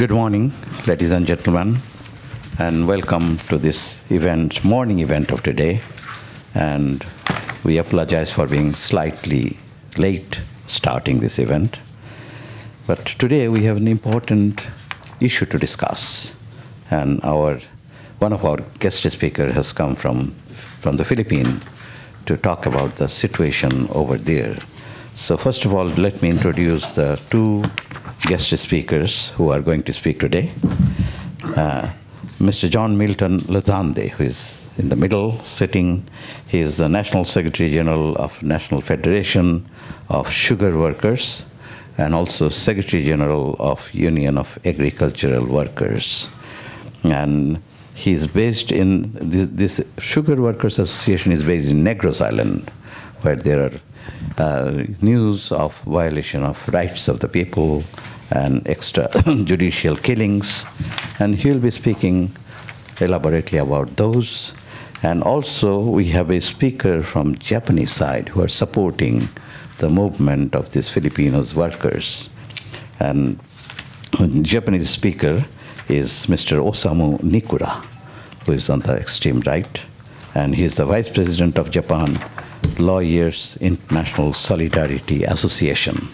Good morning, ladies and gentlemen, and welcome to this event, morning event of today. And we apologize for being slightly late starting this event. But today we have an important issue to discuss. And one of our guest speakers has come from the Philippines to talk about the situation over there. So first of all, let me introduce the two guest speakers who are going to speak today. Mr. John Milton Lozande, who is in the middle sitting. He is the National Secretary General of National Federation of Sugar Workers and also Secretary General of Union of Agricultural Workers. And he's based in, this Sugar Workers Association is based in Negros Island, where there are news of violation of rights of the people and extrajudicial killings. And he'll be speaking elaborately about those. And also we have a speaker from Japanese side who are supporting the movement of these Filipinos workers. And the Japanese speaker is Mr. Osamu Niikura, who is on the extreme right. And he is the Vice President of Japan Lawyers International Solidarity Association,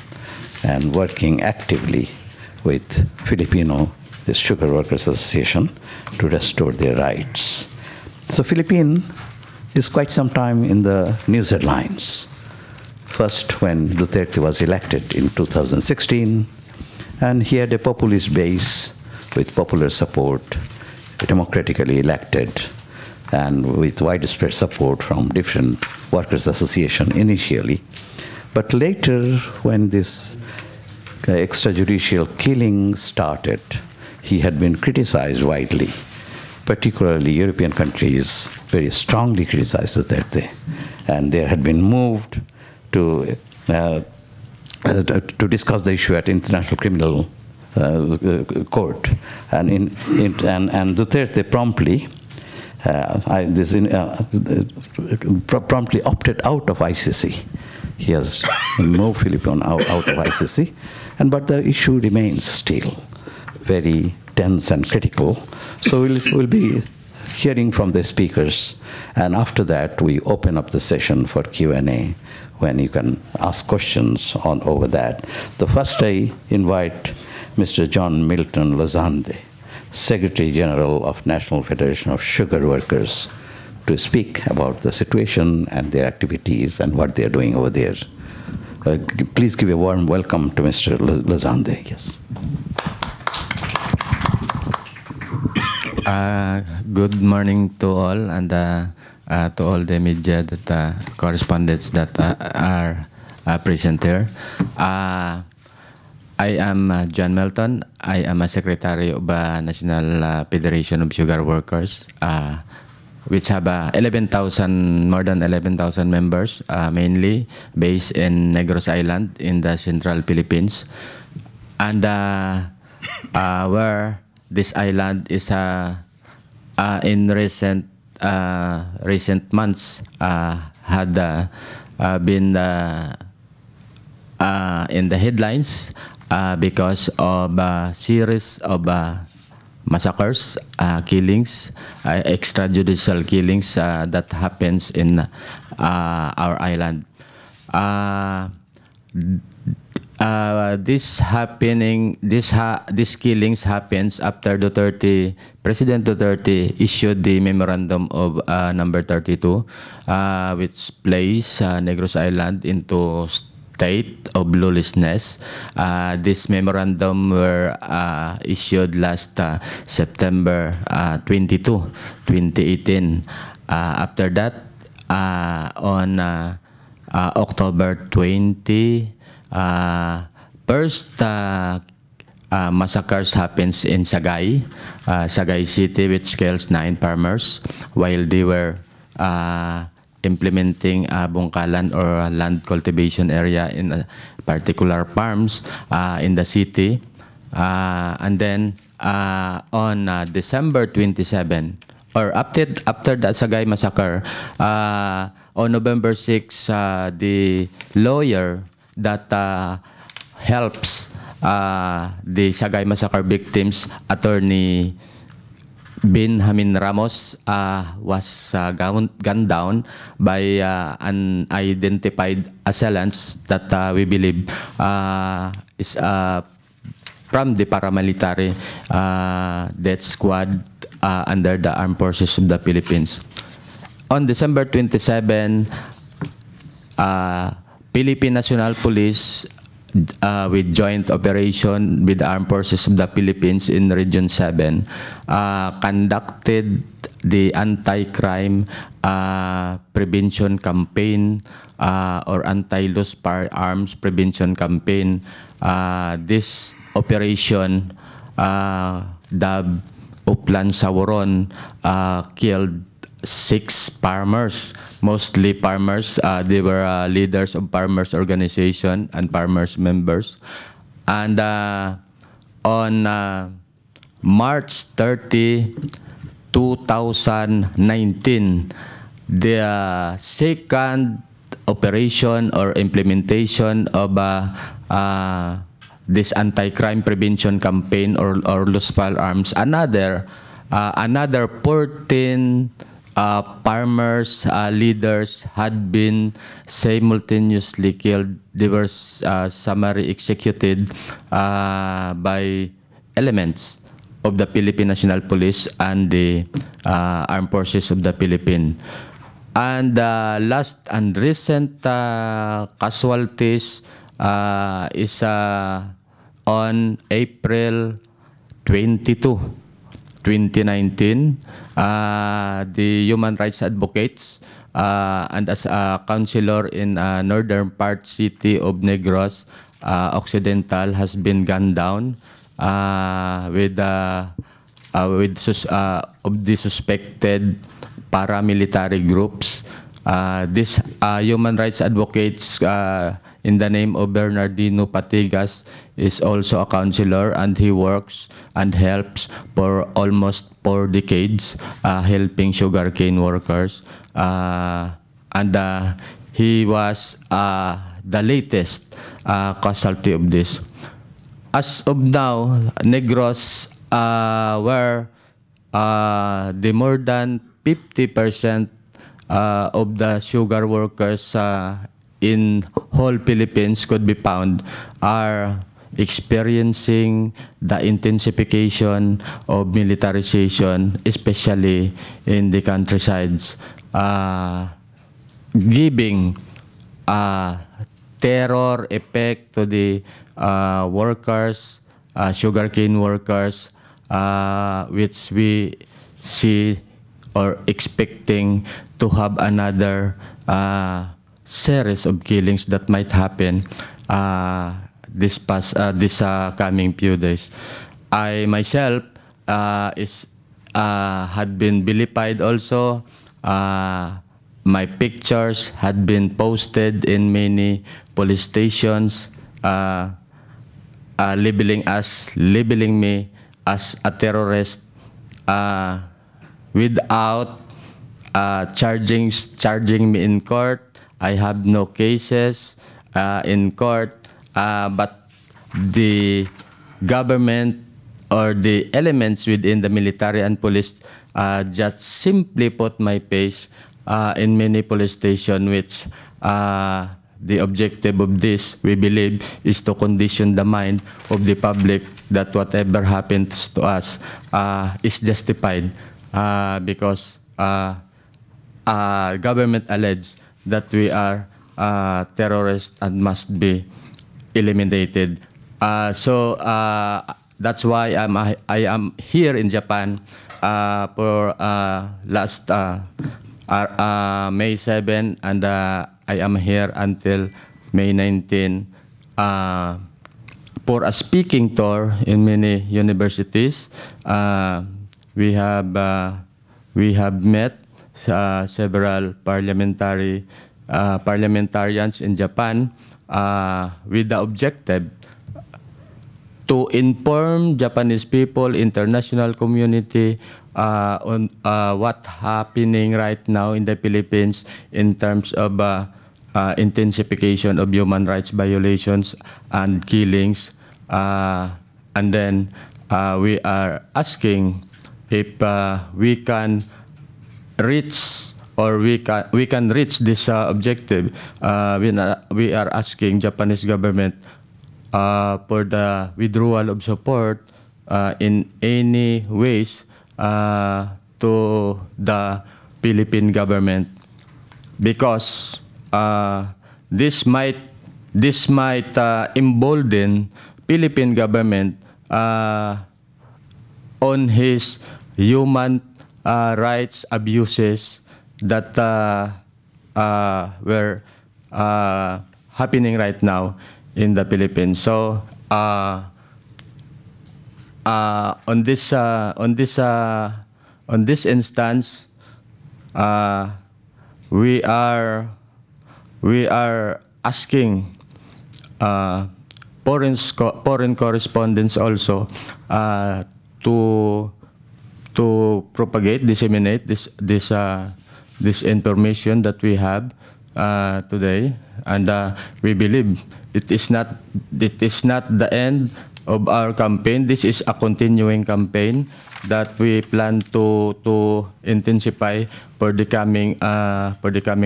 and working actively with Filipino, the Sugar Workers Association, to restore their rights. So Philippines is quite some time in the news headlines. First, when Duterte was elected in 2016, and he had a populist base with popular support, democratically elected, and with widespread support from different workers' associations initially. But later, when this extrajudicial killing started, he had been criticized widely. Particularly European countries very strongly criticized Duterte. And there had been moved to discuss the issue at International Criminal Court. And Duterte promptly promptly opted out of ICC. He has moved Philippines out of ICC, but the issue remains still very tense and critical. So we'll be hearing from the speakers, and after that we open up the session for Q&A, when you can ask questions over that. The first I invite Mr. John Milton Lozande, Secretary General of National Federation of Sugar Workers, to speak about the situation and their activities and what they're doing over there. Please give a warm welcome to Mr. Lozande. Yes. Good morning to all, and to all the media correspondents that are present here. I am John Milton. I am a secretary of National Federation of Sugar Workers, which have more than 11,000 members, mainly based in Negros Island in the central Philippines. And where this island is in recent months had been in the headlines because of a series of massacres, killings, extrajudicial killings that happens in our island. This killings happens after President Duterte issued the memorandum of number 32, which placed Negros Island into state of lawlessness. This memorandum were issued last September 22, 2018. After that, on October 20, first massacres happens in Sagay City, which kills 9 farmers while they were implementing bungkalan or land cultivation area in particular farms in the city. And then on December 27, or after that Sagay massacre, on November 6, the lawyer that helps the Sagay Massacre victims, Attorney Benjamin Ramos was gunned down by unidentified assailants that we believe is from the paramilitary death squad under the Armed Forces of the Philippines. On December 27, Philippine National Police with joint operation with the Armed Forces of the Philippines in Region 7 conducted the anti-crime prevention campaign or anti-loose firearms prevention campaign. This operation, dubbed Uplan Saworon, killed 6 farmers, mostly farmers. They were leaders of farmers organization and farmers members. And on March 30, 2019, the second operation or implementation of this anti-crime prevention campaign or loose firearms, another 14 farmers, leaders had been simultaneously killed. They were summary executed by elements of the Philippine National Police and the Armed Forces of the Philippines. And last and recent casualties is on April 22, 2019, the human rights advocates and as a counselor in northern part city of Negros Occidental has been gunned down with the suspected paramilitary groups. These human rights advocates in the name of Bernardino Patigas is also a counselor, and he works and helps for almost 4 decades helping sugarcane workers. And he was the latest casualty of this. As of now, Negros were the more than 50% of the sugar workers in whole Philippines could be found are experiencing the intensification of militarization, especially in the countrysides, giving terror effect to the workers, sugarcane workers, which we see or expecting to have another series of killings that might happen this coming few days. I myself had been vilified also. My pictures had been posted in many police stations, labeling me as a terrorist without charging me in court. I have no cases in court, but the government or the elements within the military and police just simply put my face in many police stations, which the objective of this, we believe, is to condition the mind of the public that whatever happens to us is justified because government alleges that we are terrorists and must be eliminated. So that's why I am here in Japan for last May 7, and I am here until May 19 for a speaking tour in many universities. We have met several parliamentarians in Japan with the objective to inform Japanese people, international community on what's happening right now in the Philippines in terms of intensification of human rights violations and killings, And then we are asking if we can reach or we can reach this objective. We are asking Japanese government for the withdrawal of support in any ways to the Philippine government, because this might embolden Philippine government on his human rights abuses that were happening right now in the Philippines. So on this instance, we are asking foreign correspondents also to propagate, disseminate this information that we have today, and we believe it is not the end of our campaign. This is a continuing campaign that we plan to intensify for the coming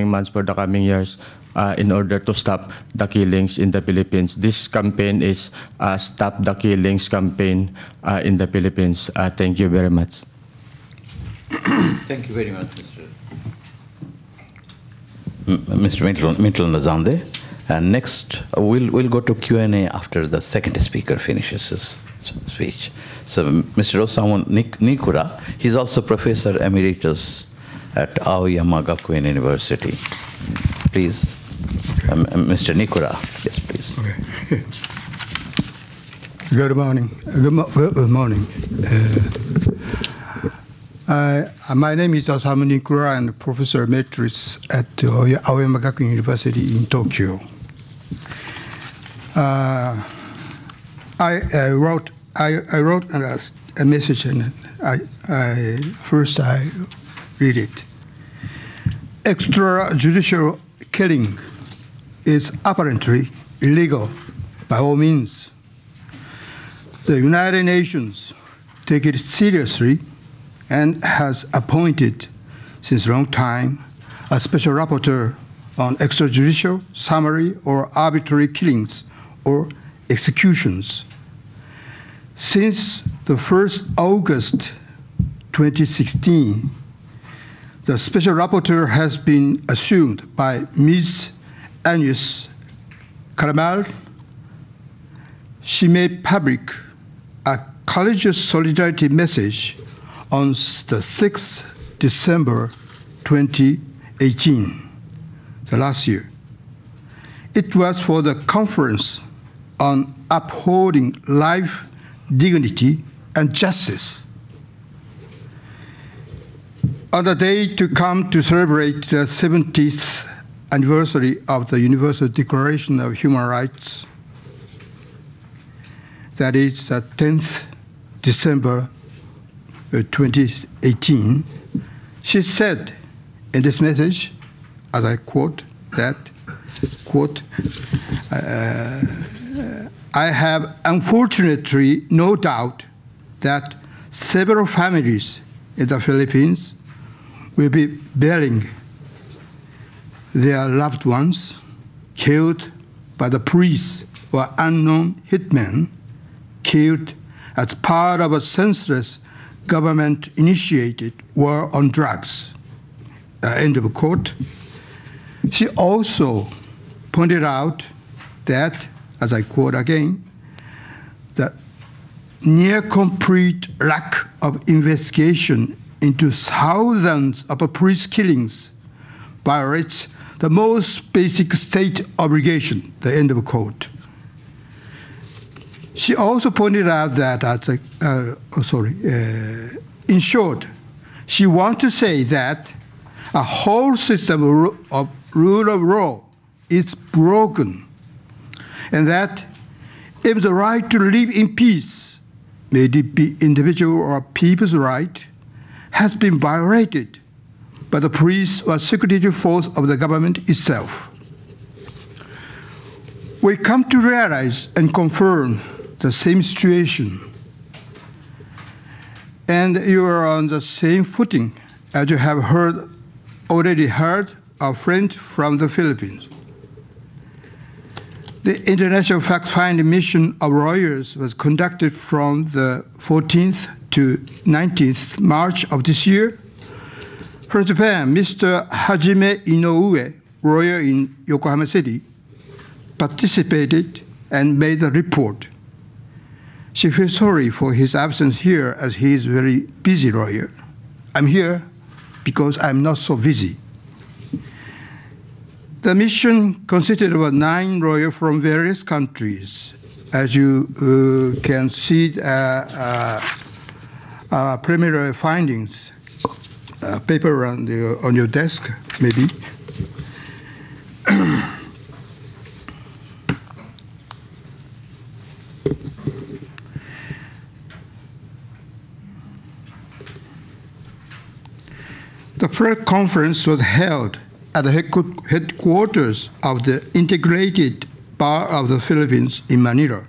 months, for the coming years, in order to stop the killings in the Philippines. This campaign is Stop the Killings campaign in the Philippines. Thank you very much. Thank you very much, Mr. Milton Lozande. And next, we'll go to Q&A after the second speaker finishes his speech. So, Mr. Osamu Niikura, he's also Professor Emeritus at Aoyama Gakuin University. Please, Mr. Niikura, yes, please. Okay. Good morning. Good morning. My name is Osamu Niikura, and Professor Emeritus at Aoyama Gakuin University in Tokyo. I wrote a message, and first I read it. Extrajudicial killing is apparently illegal by all means. The United Nations take it seriously and has appointed, since a long time, a special rapporteur on extrajudicial, summary, or arbitrary killings or executions. Since the 1st August 2016, the special rapporteur has been assumed by Ms. Agnes Karamel. She made public a courageous solidarity message on the 6th December 2018, the last year. It was for the conference on upholding life, dignity, and justice. On the day to come to celebrate the 70th anniversary of the Universal Declaration of Human Rights, that is the 10th December 2018, she said in this message, as I quote, that, quote, I have unfortunately no doubt that several families in the Philippines will be burying their loved ones killed by the police or unknown hitmen, killed as part of a senseless government-initiated war on drugs. End of quote. She also pointed out that, as I quote again, the near complete lack of investigation into thousands of police killings violates the most basic state obligation, the end of quote. She also pointed out that, in short, she wants to say that a whole system of rule of law is broken, and that if the right to live in peace, may it be individual or people's right, has been violated by the police or security force of the government itself. We come to realize and confirm the same situation. And you are on the same footing as you have already heard our friend from the Philippines. The international fact-finding mission of lawyers was conducted from the 14th to 19th March of this year. From Japan, Mr. Hajime Inoue, lawyer in Yokohama City, participated and made a report. She feels sorry for his absence here as he is a very busy lawyer. I'm here because I'm not so busy. The mission consisted of 9 lawyers from various countries. As you can see, preliminary findings, paper on your desk, maybe. The first conference was held at the headquarters of the Integrated Bar of the Philippines in Manila.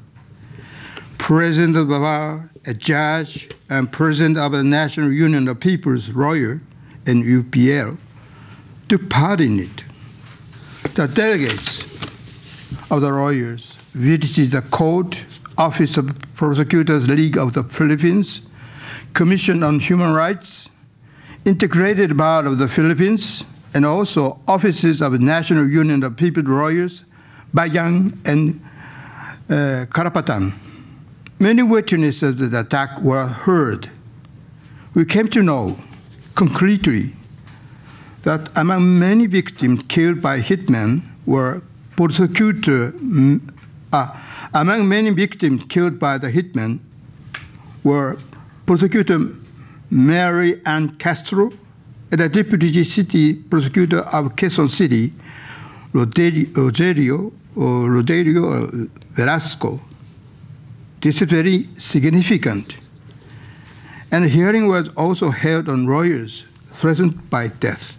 President of the bar, a judge, and president of the National Union of People's Lawyers, NUPL, took part in it. The delegates of the lawyers visited the court, Office of Prosecutors League of the Philippines, Commission on Human Rights, Integrated Bar of the Philippines, and also offices of the National Union of People's Lawyers, Bayang and Karapatan. Many witnesses of the attack were heard. We came to know concretely that among many victims killed by hitmen were among many victims killed by the hitmen were prosecutor Mary Ann Castro, and the deputy city prosecutor of Quezon City, Rodelio Velasco. This is very significant. And the hearing was also held on lawyers threatened by death.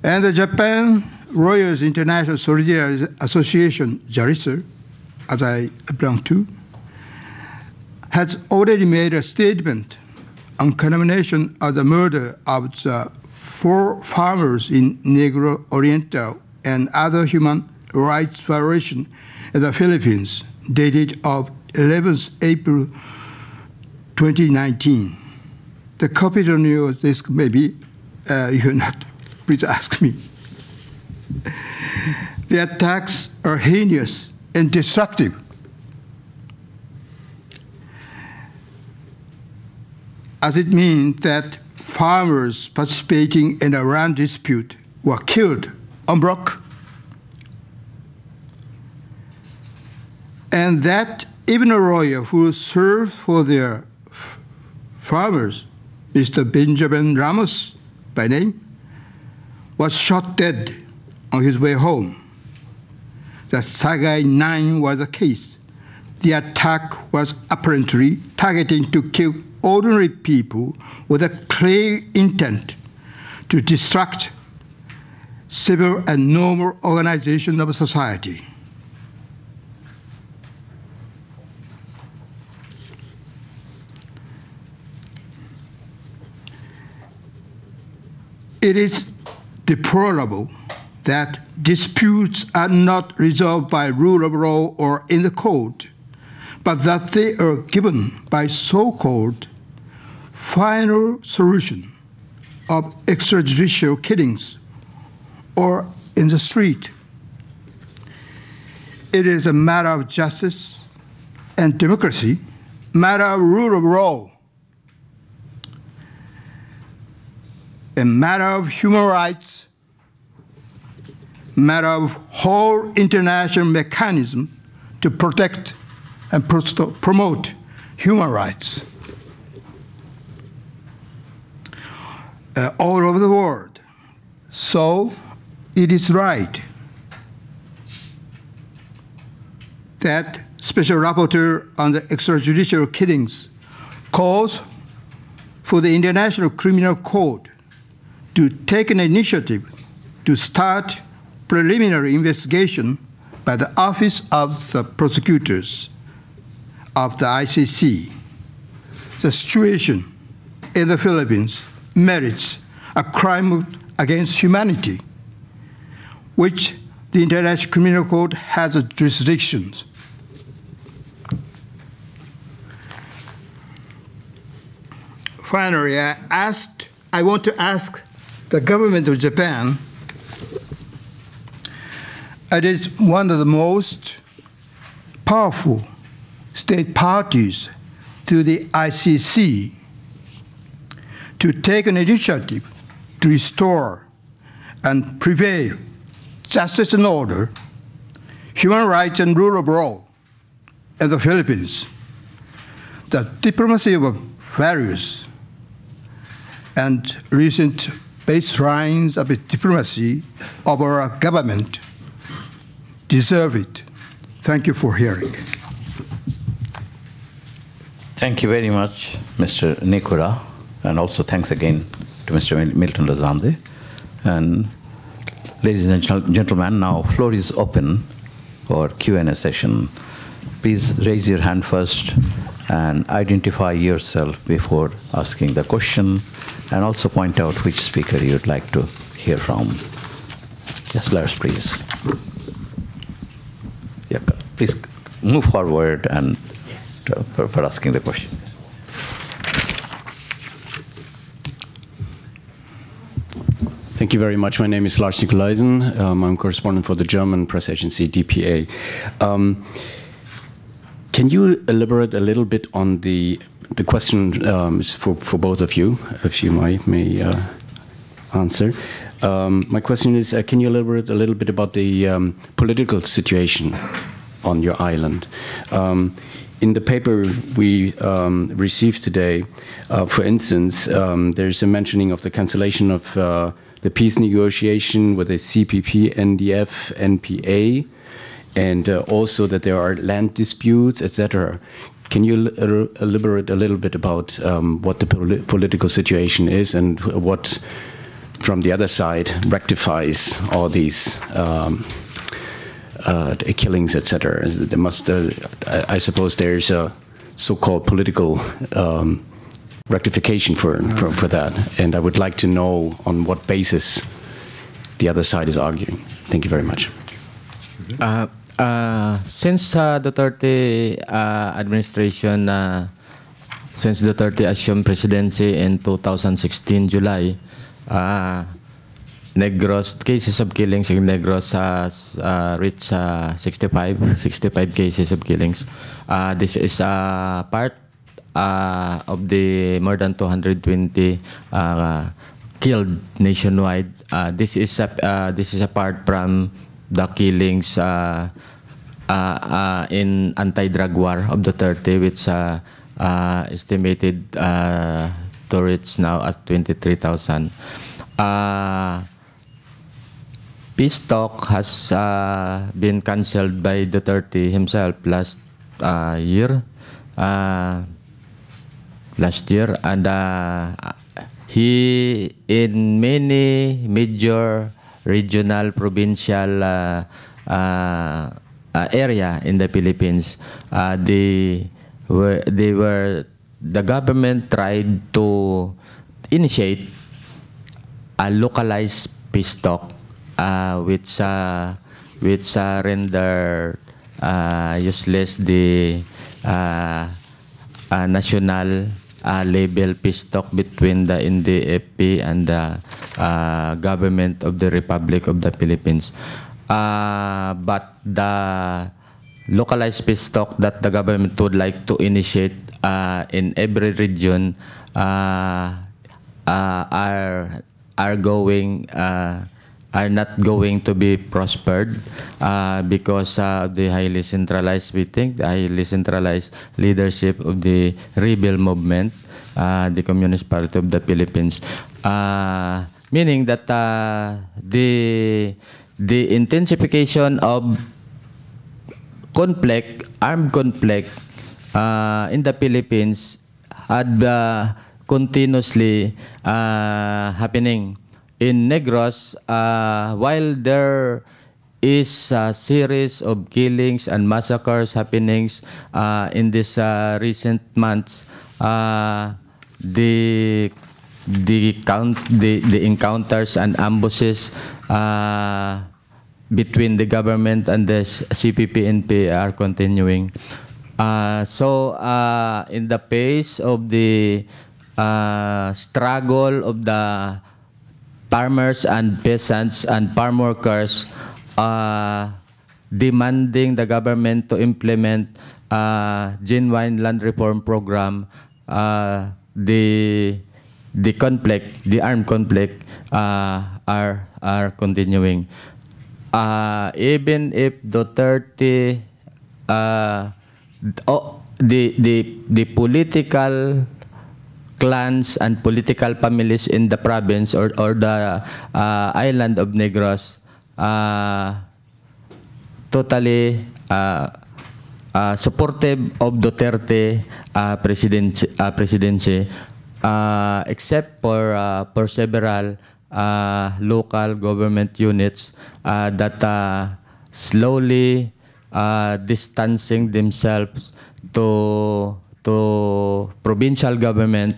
And the Japan Lawyers International Solidarity Association, JARISA, as I belong to, has already made a statement on condemnation of the murder of the 4 farmers in Negro Oriental and other human rights violations in the Philippines, dated of 11th April 2019. The copy on your desk, maybe you're not, please ask me. The attacks are heinous and destructive. As it means that farmers participating in a land dispute were killed en bloc, and that even a lawyer who served for their farmers, Mr. Benjamin Ramos by name, was shot dead on his way home. The Sagai 9 was the case. The attack was apparently targeting to kill ordinary people with a clear intent to disrupt civil and normal organization of society. It is deplorable that disputes are not resolved by rule of law or in the court, but that they are given by so-called final solution of extrajudicial killings or in the street. It is a matter of justice and democracy, matter of rule of law, a matter of human rights, matter of whole international mechanism to protect and promote human rights. All over the world. So it is right that Special Rapporteur on the extrajudicial killings calls for the International Criminal Court to take an initiative to start preliminary investigation by the Office of the Prosecutors of the ICC, the situation in the Philippines merits a crime against humanity, which the International Criminal Court has jurisdictions. Finally, I want to ask the government of Japan. It is one of the most powerful state parties to the ICC to take an initiative to restore and prevail justice and order, human rights and rule of law in the Philippines. The diplomacy of various and recent baselines of diplomacy of our government deserve it. Thank you for hearing. Thank you very much, Mr. Niikura, and also thanks again to Mr. Milton Lozande. And ladies and gentlemen, now floor is open for Q&A session. Please raise your hand first and identify yourself before asking the question, and also point out which speaker you'd like to hear from. Yes, Lars, please. Yeah, please move forward and for asking the question. Thank you very much. My name is Lars Nikolaisen. I'm correspondent for the German press agency, DPA. Can you elaborate a little bit on the question for both of you, if you may answer? My question is, can you elaborate a little bit about the political situation on your island? In the paper we received today, for instance, there's a mentioning of the cancellation of the peace negotiation with the CPP, NDF, NPA, and also that there are land disputes, etc. Can you elaborate a little bit about what the political situation is and what, from the other side, rectifies all these killings, etc.? There must, I suppose, there's a so-called political rectification for that, and I would like to know on what basis the other side is arguing. Thank you very much. Since Duterte administration, since Duterte assumed presidency in 2016 July, Negros cases of killings in Negros has reached 65 cases of killings. This is a part of the more than 220 killed nationwide. This is apart from the killings in anti-drug war of Duterte, which estimated to reach now as 23,000. Peace talk has been cancelled by Duterte himself last year, and he, in many major regional, provincial area in the Philippines, the government tried to initiate a localized peace talk, which rendered useless the national label peace talk between the NDFP and the government of the Republic of the Philippines. But the localized peace talk that the government would like to initiate in every region are not going to be prospered because the highly centralized, we think, the highly centralized leadership of the rebel movement, the Communist Party of the Philippines, meaning that the intensification of conflict, armed conflict in the Philippines had continuously happening. In Negros, while there is a series of killings and massacres happenings in this recent months. The encounters and ambushes between the government and the CPP-NP are continuing. So in the face of the struggle of the farmers and peasants and farm workers demanding the government to implement genuine land reform program, the conflict, the armed conflict are continuing. Even if Duterte, the political clans and political families in the province or the island of Negros totally supportive of Duterte presidency, except for several local government units that slowly distancing themselves to provincial government,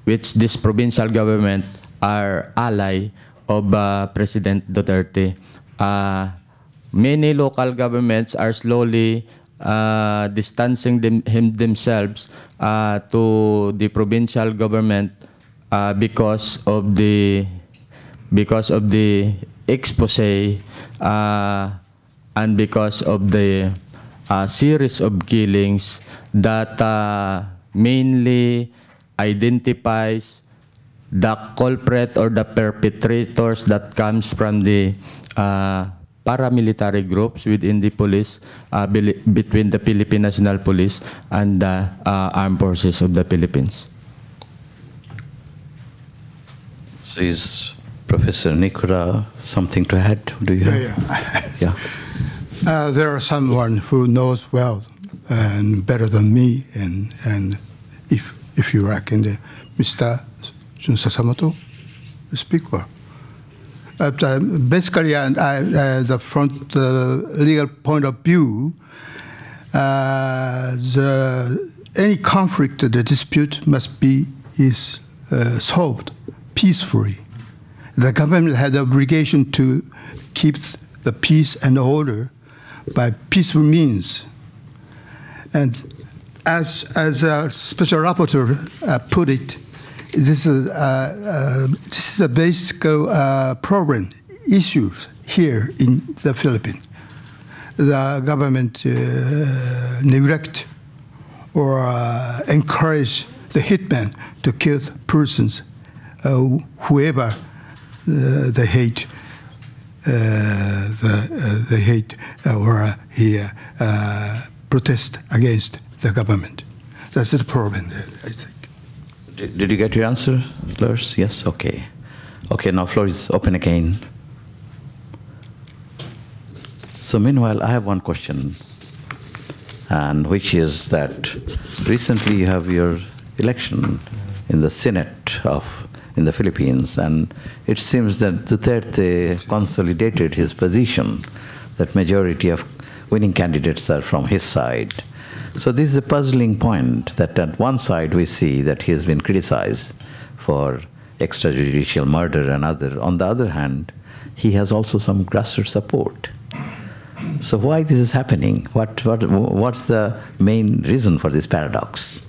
which this provincial government are ally of President Duterte. Many local governments are slowly distancing themselves to the provincial government because of the expose and because of the series of killings that mainly identifies the culprit or the perpetrators that comes from the paramilitary groups within the police, between the Philippine National Police and the armed forces of the Philippines. So is Professor Niikura something to add? Do you have? Yeah. There are someone who knows well and better than me, and if you reckon, Mr. Jun Sasamoto, the speaker. But basically, from the legal point of view, any conflict, the dispute must be solved peacefully. The government had the obligation to keep the peace and order by peaceful means. And as a special rapporteur put it, this is a basic problem, issues here in the Philippines. The government neglect or encourage the hitman to kill persons, whoever they hate. They hate or he protest against the government. That's the problem, I think. Did you get your answer, Lars? Yes? Okay. Okay, now floor is open again. So meanwhile, I have one question, and which is that recently you have your election in the Senate in the Philippines, and it seems that Duterte consolidated his position that majority of winning candidates are from his side. So this is a puzzling point, that at one side we see that he has been criticized for extrajudicial murder and other. On the other hand, he has also some grassroots support. So why this is happening? What's the main reason for this paradox?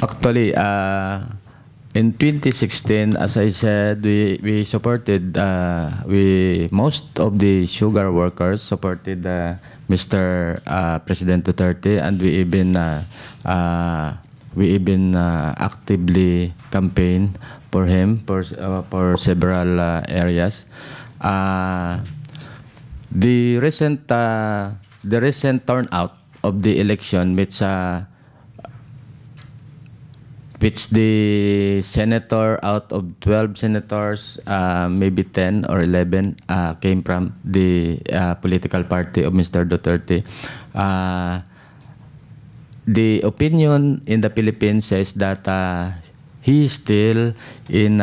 Actually, in 2016, as I said, we supported, most of the sugar workers supported Mr. President Duterte, and we even actively campaigned for him for several areas. The recent turnout of the election, which the senator out of 12 senators, maybe 10 or 11 came from the political party of Mr. Duterte. The opinion in the Philippines says that he is still in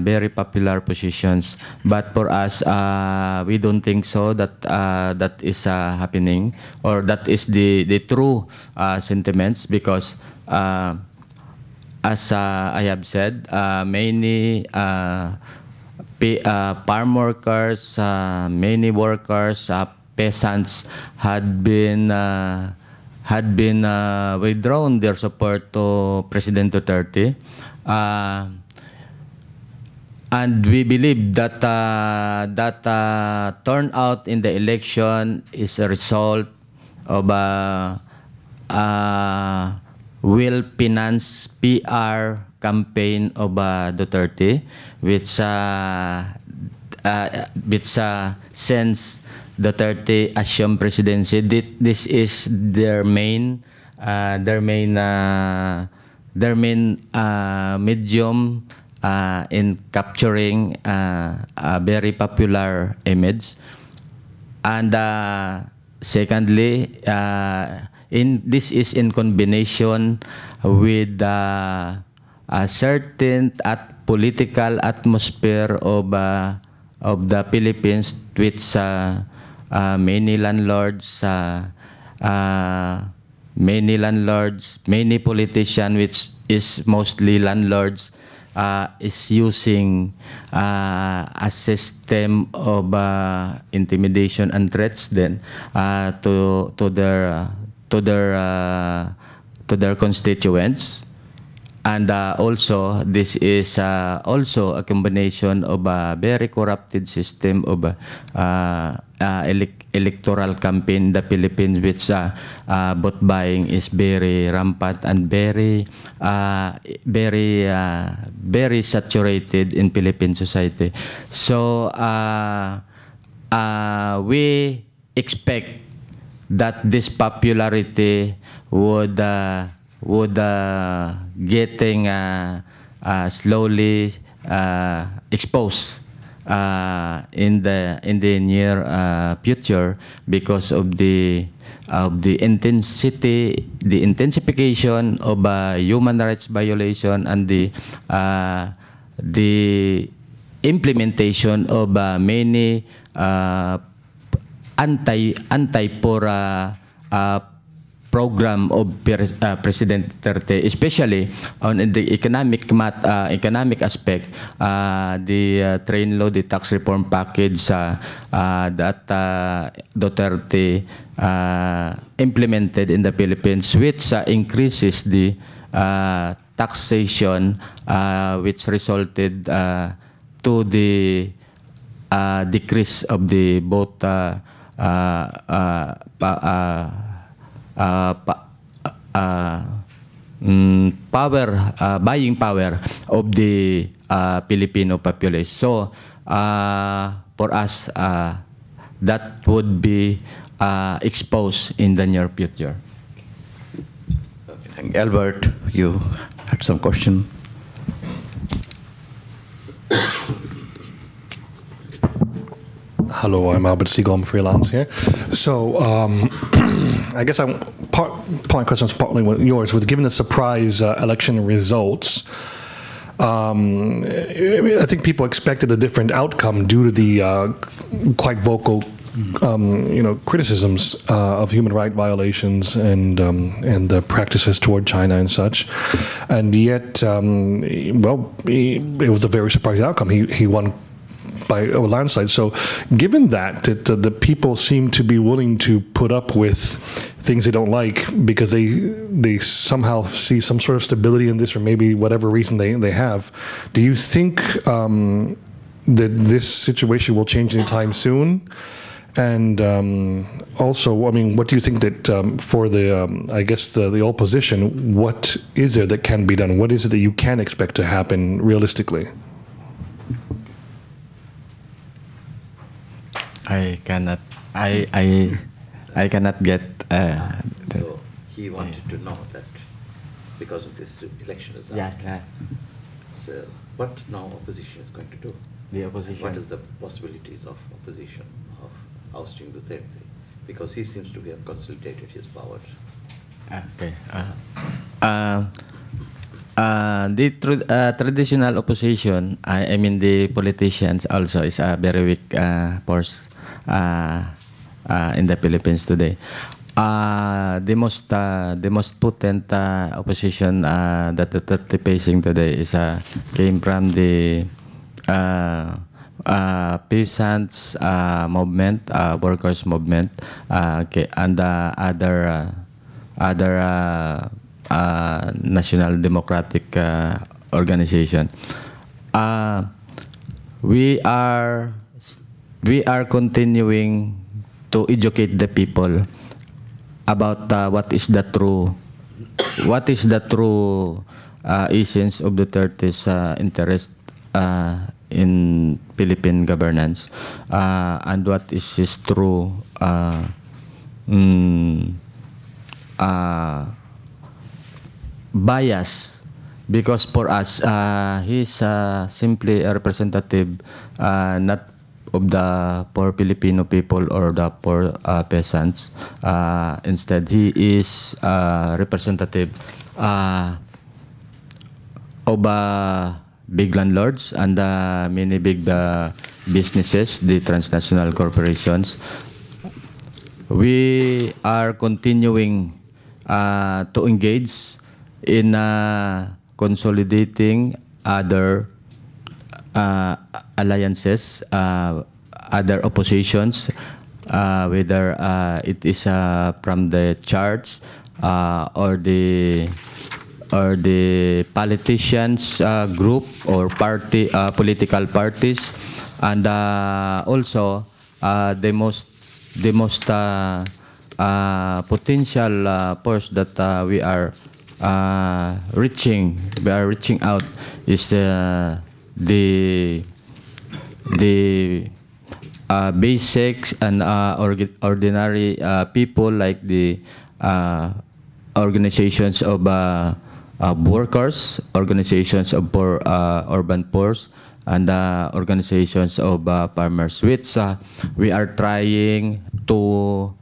very popular positions. But for us, we don't think so that that is happening, or that is the true sentiments, because as I have said, many farm workers, many workers, peasants had been withdrawn their support to President Duterte, and we believe that turnout in the election is a result of well-financed PR campaign of Duterte, which since Duterte assumed presidency, this is their main medium in capturing a very popular image. And secondly, this is in combination with a certain political atmosphere of the Philippines, which many landlords, many politicians, which is mostly landlords, is using a system of intimidation and threats then to their constituents. And also, this is also a combination of a very corrupted system of electoral campaign in the Philippines, which vote buying is very rampant and very saturated in Philippine society. So we expect that this popularity would getting slowly exposed in the near future, because of the intensification of human rights violation and the implementation of many anti-poor program of President Duterte, especially on the economic aspect, the train law, the tax reform package that Duterte implemented in the Philippines, which increases the taxation, which resulted to the decrease of the both buying power of the Filipino population. So for us, that would be exposed in the near future. Okay, thank you. Albert, you had some question. Hello, I'm Albert Siegel, I'm freelance here. So I guess part of my question is partly yours. Given the surprise election results, I think people expected a different outcome due to the quite vocal criticisms of human rights violations and practices toward China and such, and yet, well, it was a very surprising outcome. He won by a landslide. So, given that the people seem to be willing to put up with things they don't like because they somehow see some sort of stability in this, or maybe whatever reason they have, do you think that this situation will change anytime soon? And also, I mean, what do you think that for the, I guess, the opposition, what is there that can be done? What is it that you can expect to happen realistically? I cannot get. So he wanted to know that because of this election result. Yeah. So what now opposition is going to do? The opposition. What is the possibilities of opposition of ousting the third thing? Because he seems to have consolidated his power. Okay. Traditional opposition, I mean the politicians also is a very weak force in the Philippines today. The most potent opposition that the facing today is came from the peasants movement, workers movement, okay, and other national democratic organization. We are continuing to educate the people about what is the true essence of Duterte's interest in Philippine governance, and what is his true bias, because for us he's simply a representative not of the poor Filipino people or the poor peasants. Instead, he is representative of big landlords and many big businesses, the transnational corporations. We are continuing to engage in consolidating other alliances, other oppositions, whether it is from the church or the politicians group or party, political parties, and also the most potential force that we are reaching out is the basics and ordinary people, like the organizations of workers, organizations of poor, urban poor, and organizations of farmers, which we are trying to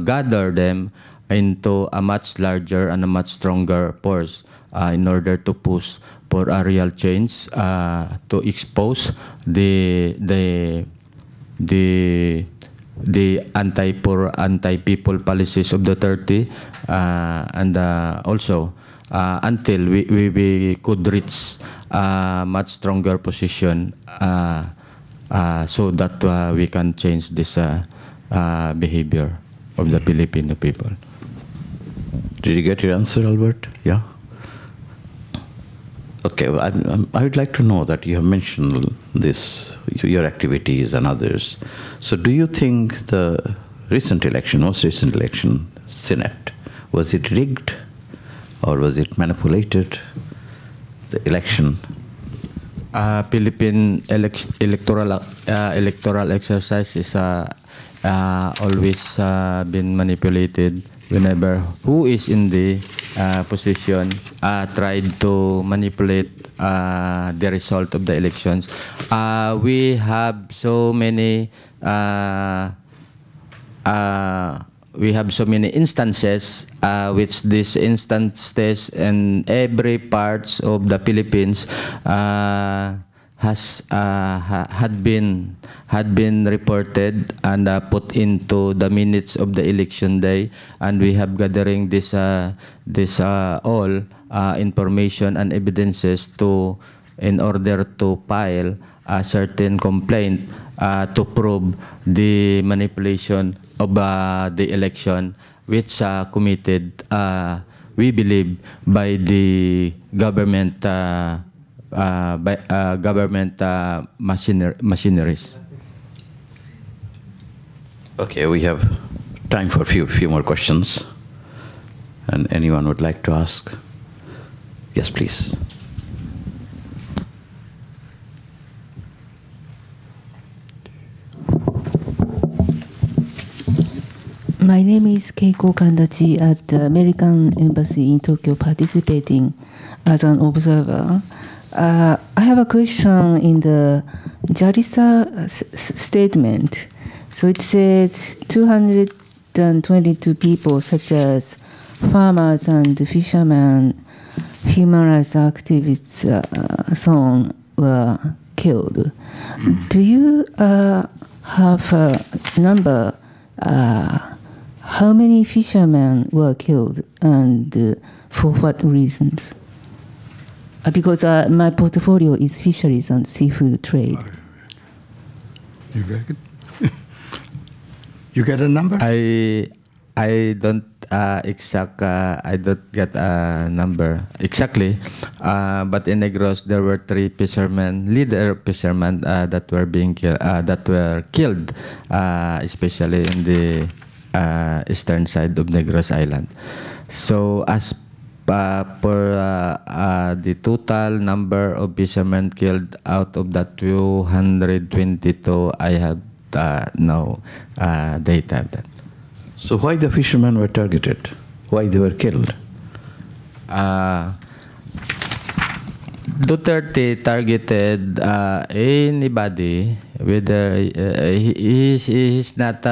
gather them into a much larger and a much stronger force in order to push for a real change, to expose the anti-poor, anti-people policies of Duterte, and also until we could reach a much stronger position, so that we can change this behavior of the Filipino people. Did you get your answer, Albert? Yeah? Okay, well, I would like to know that you have mentioned this, your activities and others. So do you think the recent election, most recent election, Senate, was it rigged or was it manipulated, the election? Philippine electoral exercise is always been manipulated. Whenever who is in the position tried to manipulate the result of the elections. We have so many instances, which these instances in every parts of the Philippines had been reported and put into the minutes of the election day, and we have gathering this all information and evidences in order to file a certain complaint to prove the manipulation of the election, which committed, we believe, by the government machineries. Okay, we have time for a few more questions. And anyone would like to ask? Yes, please. My name is Keiko Kandachi at the American Embassy in Tokyo, participating as an observer. I have a question in the JARISA statement. So it says 222 people, such as farmers and fishermen, human rights activists, so on, were killed. Do you have a number? How many fishermen were killed, and for what reasons? Because my portfolio is fisheries and seafood trade. You get it? You get a number? I don't I don't get a number exactly, but in Negros there were 3 fishermen, leader fishermen that were killed, especially in the eastern side of Negros Island. So as per the total number of fishermen killed out of that 222, I have no data of that. So why the fishermen were targeted? Why they were killed? Duterte targeted anybody, whether he's not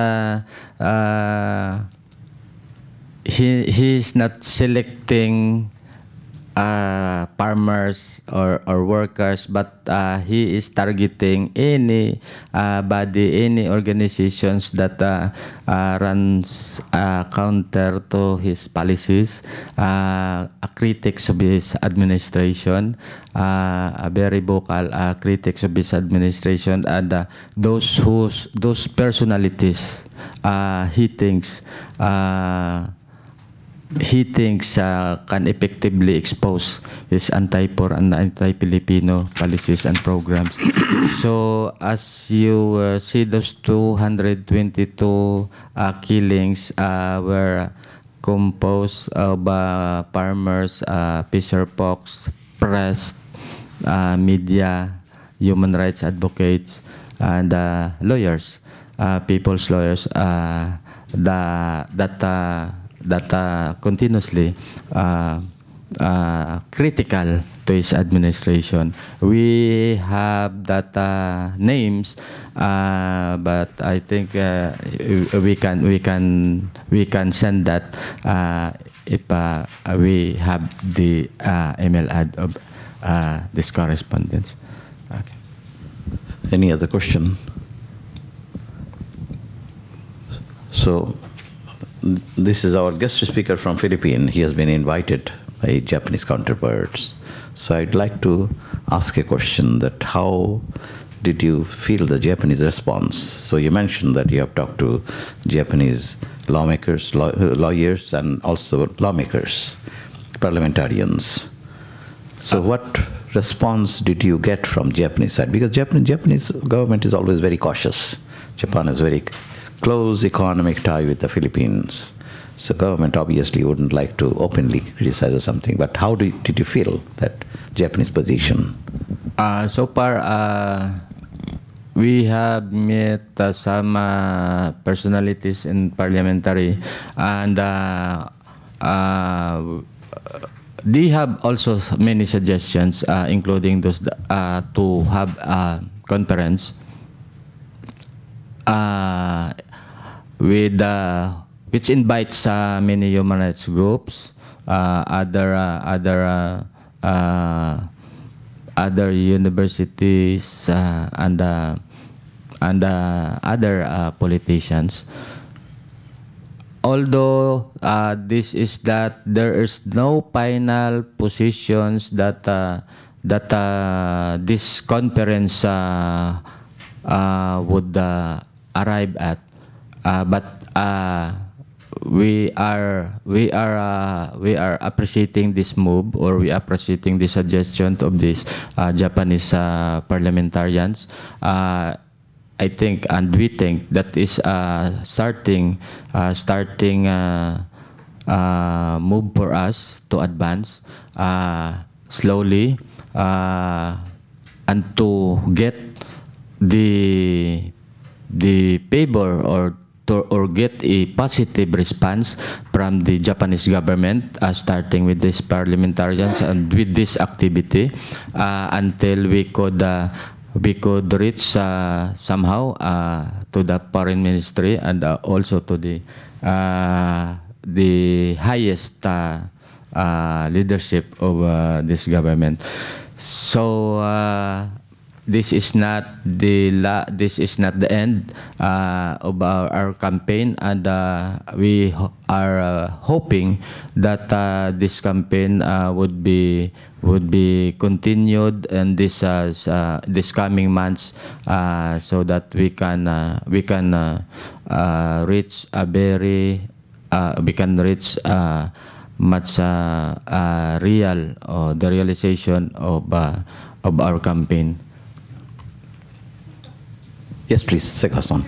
he's not selecting farmers or workers, but he is targeting any body, any organizations that runs counter to his policies, critics of his administration, very vocal critics of his administration, and those personalities he thinks can effectively expose his anti-poor and anti-Filipino policies and programs. So as you see, those 222 killings were composed of farmers, fisher folks, press, media, human rights advocates, and lawyers, people's lawyers, that continuously critical to his administration. We have that names, but I think we can send that if we have the email ad of this correspondence. Okay. Any other question? So this is our guest speaker from Philippines. He has been invited by Japanese counterparts. So I'd like to ask a question that how did you feel the Japanese response? So you mentioned that you have talked to Japanese lawmakers, lawyers, and also lawmakers, parliamentarians. So what response did you get from Japanese side? Because Japanese government is always very cautious. Japan is very close economic tie with the Philippines. So government obviously wouldn't like to openly criticize or something. But how did you feel that Japanese position? So far, we have met some personalities in parliamentary, and they have also many suggestions, including those to have a conference which invites many human rights groups, other universities, and other politicians. Although this is that there is no final positions that this conference would arrive at, but we are appreciating this move, or we are appreciating the suggestions of these Japanese parliamentarians. I think, and we think that is starting move for us to advance slowly and to get the favor or get a positive response from the Japanese government, starting with these parliamentarians and with this activity, until we could reach somehow to the foreign ministry and also to the the highest leadership of this government. So this is not the end of our campaign, and we are hoping that this campaign would be continued in this coming months, so that we can reach a very much real the realization of our campaign. Yes, please, Sekason.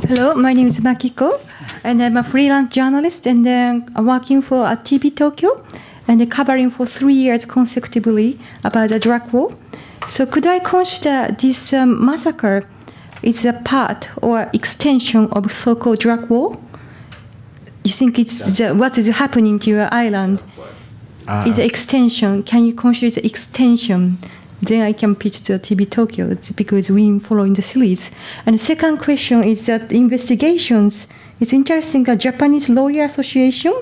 Hello, my name is Makiko, and I'm a freelance journalist, and I'm working for TV Tokyo, and covering for 3 years consecutively about the drug war. So could I consider this massacre is a part or extension of so-called drug war? You think it's what is happening to your island is an extension? Can you consider it an extension? Then I can pitch to TV Tokyo, because we following the series. And the second question is that investigations. It's interesting that Japanese Lawyer Association,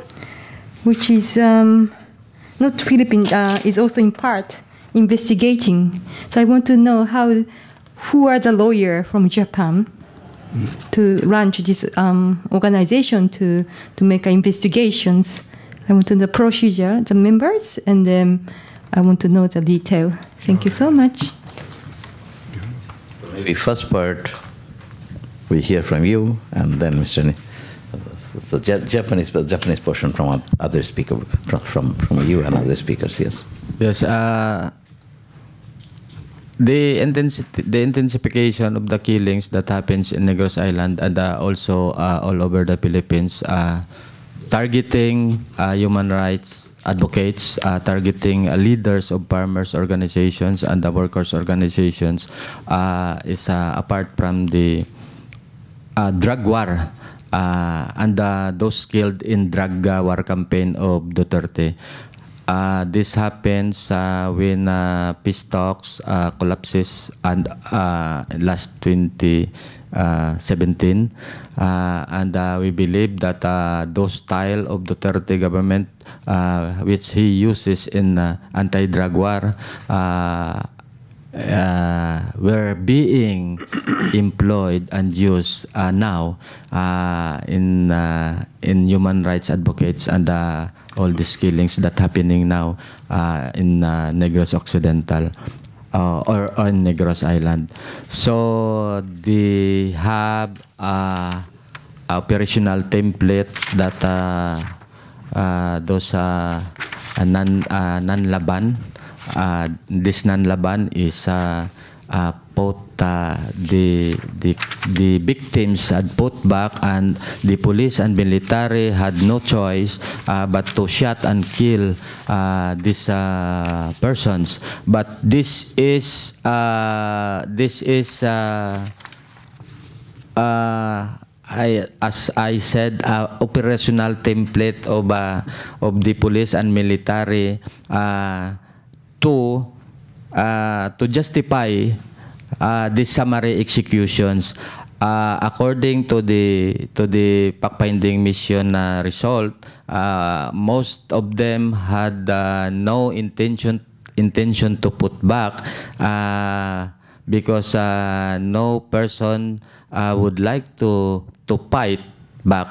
which is not Philippine, is also in part investigating. So I want to know who are the lawyers from Japan to launch this organization to make investigations. I want to know the procedure, the members, and then I want to know the detail. Thank you so much. Maybe first part we hear from you, and then Mr. The Japanese portion from other speaker, from you and other speakers. Yes. Yes. The intensification of the killings that happens in Negros Island and also all over the Philippines, targeting human rights advocates, targeting leaders of farmers organizations and the workers organizations, is apart from the drug war and those killed in drug war campaign of Duterte. This happens when peace talks collapses and last 2017, and we believe that those style of Duterte government, which he uses in anti-drug war, were being employed and used now in human rights advocates and all these killings that happening now in Negros Occidental or on Negros Island. So they have operational template that those non-laban. This non-laban is both the victims had put back, and the police and military had no choice but to shoot and kill these persons. But this is as I said, operational template of the police and military to justify these summary executions. According to the fact-finding mission result, most of them had no intention to put back, because no person would like to fight back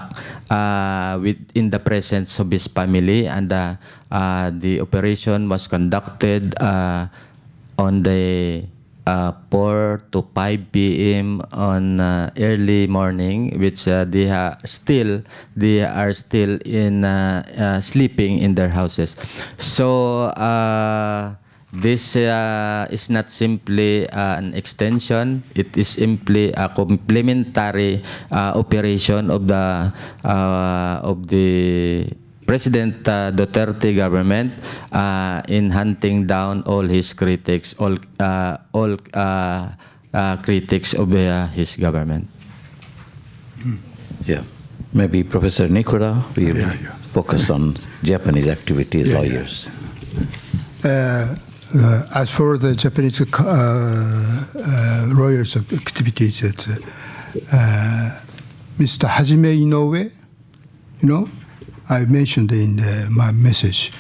in the presence of his family, and the operation was conducted on the 4 to 5 p.m. on early morning, which they are still in sleeping in their houses. So this is not simply an extension; it is simply a complementary operation of the President Duterte government in hunting down all his critics, all critics of his government. Yeah, maybe Professor Niikura will focus on Japanese activities, lawyers. as for the Japanese lawyers' activities, Mr. Hajime Inoue, you know, I mentioned in my message.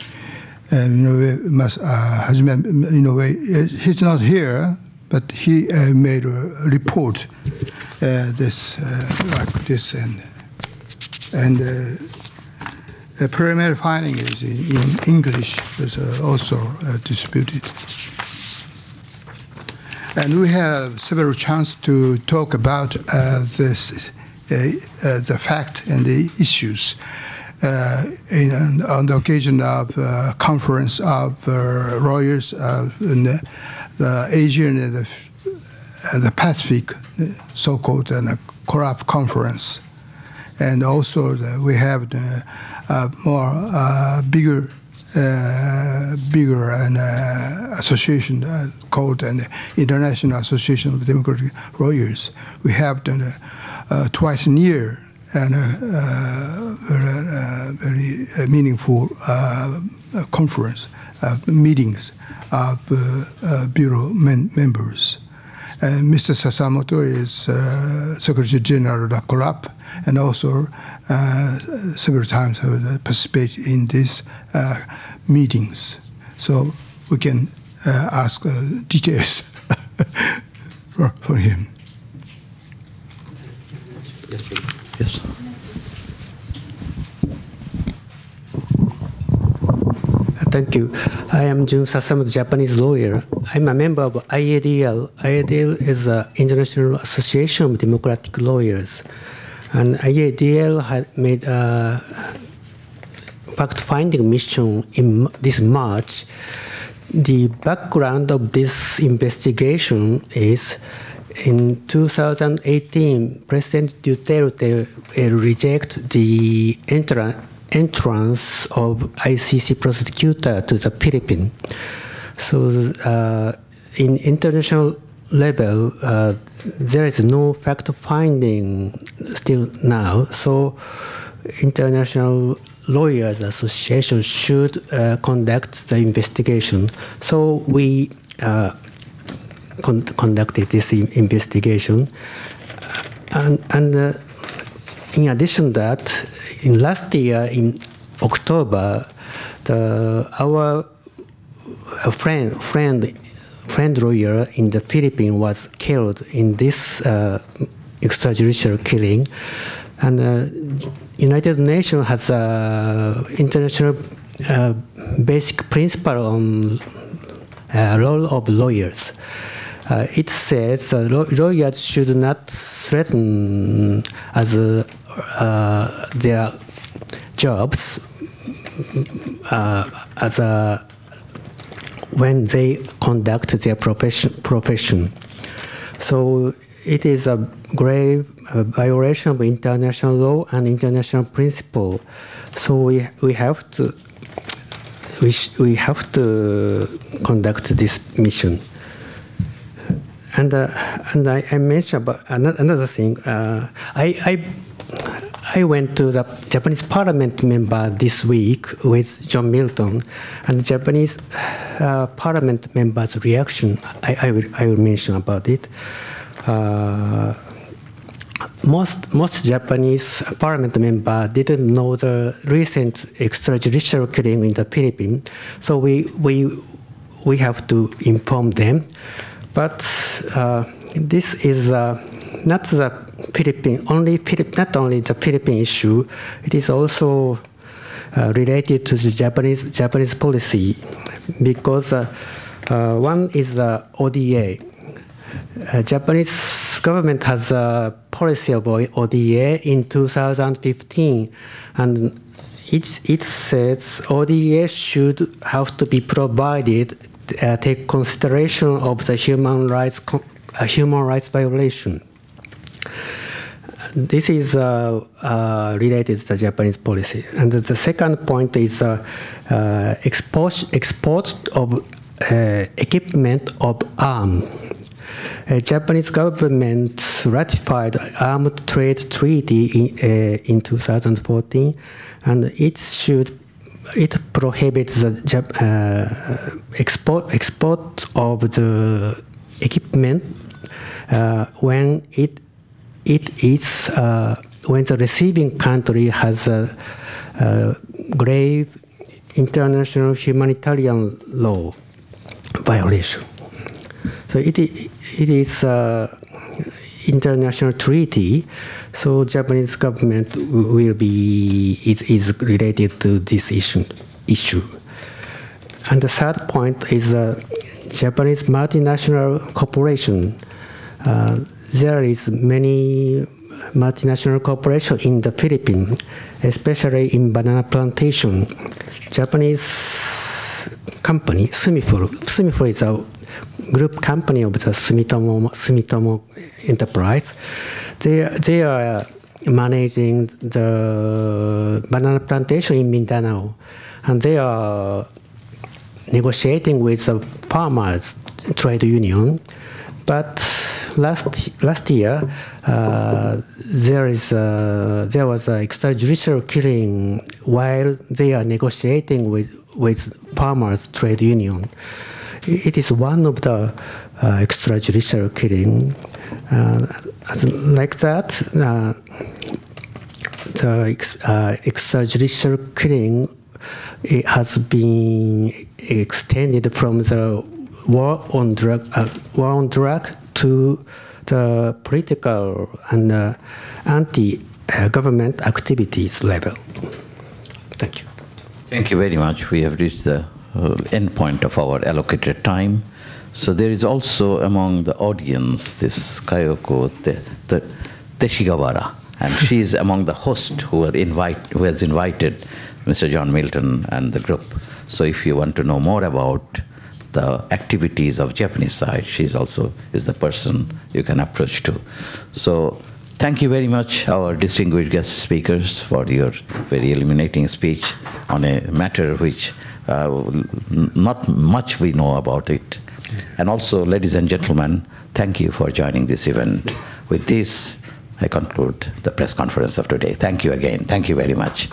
Hajime Inoue, he's not here, but he made a report this like this, and the preliminary finding is in English. Is also distributed, and we have several chances to talk about this, the fact and the issues. On the occasion of conference of lawyers in the Asian and the Pacific, so-called CORAP conference, and also we have the bigger and association called an International Association of Democratic Lawyers. We have done twice a year and very meaningful conference meetings of bureau members. And Mr. Sasamoto is Secretary General of the CORAP, and also several times have participated in these meetings. So we can ask details for him. Yes, please. Yes. Thank you. I am Jun Sasamu, Japanese lawyer. I'm a member of IADL. IADL is the International Association of Democratic Lawyers. And IADL had made a fact-finding mission in this March. The background of this investigation is in 2018, President Duterte rejected the entrance of ICC prosecutor to the Philippines. So in international level, there is no fact-finding still now. So International Lawyers Association should conduct the investigation. So we conducted this investigation. And in addition to that, in last year, in October, our friend lawyer in the Philippines was killed in this extrajudicial killing. And United Nations has an international basic principle on role of lawyers. It says lawyers should not threaten as their jobs when they conduct their profession. So it is a grave violation of international law and international principle. So we have to conduct this mission. And I mentioned about another thing. I went to the Japanese Parliament member this week with John Milton, and the Japanese Parliament member's reaction. I will mention about it. Most Japanese Parliament members didn't know the recent extrajudicial killing in the Philippines, so we have to inform them. But this is not the not only the Philippine issue. It is also related to the Japanese policy, because one is the ODA. Japanese government has a policy of ODA in 2015, and it says ODA should have to be provided take consideration of the human rights violation. This is related to the Japanese policy. And the second point is export of equipment of arms. Japanese government ratified Armed Trade Treaty in 2014, and it should it prohibits the export of the equipment when when the receiving country has a grave international humanitarian law violation. So it is international treaty, so Japanese government will be is related to this issue. And the third point is Japanese multinational corporation. There is many multinational corporation in the Philippines, especially in banana plantation. Japanese company Sumifuru is a group company of the Sumitomo Enterprise. They are managing the banana plantation in Mindanao, and they are negotiating with the farmers trade union. But last year there was an extrajudicial killing while they are negotiating with farmers trade union. It is one of the extrajudicial killing. Like that, the extrajudicial killing has been extended from the war on drug to the political and anti-government activities level. Thank you. Thank you very much. We have reached the end point of our allocated time. So there is also among the audience this Kayoko Teshigawara, and she is among the hosts who has invited Mr. John Milton and the group. So if you want to know more about the activities of Japanese side, she is the person you can approach to. So thank you very much, our distinguished guest speakers, for your very illuminating speech on a matter which not much we know about it. And also, ladies and gentlemen, thank you for joining this event. With this, I conclude the press conference of today. Thank you again. Thank you very much.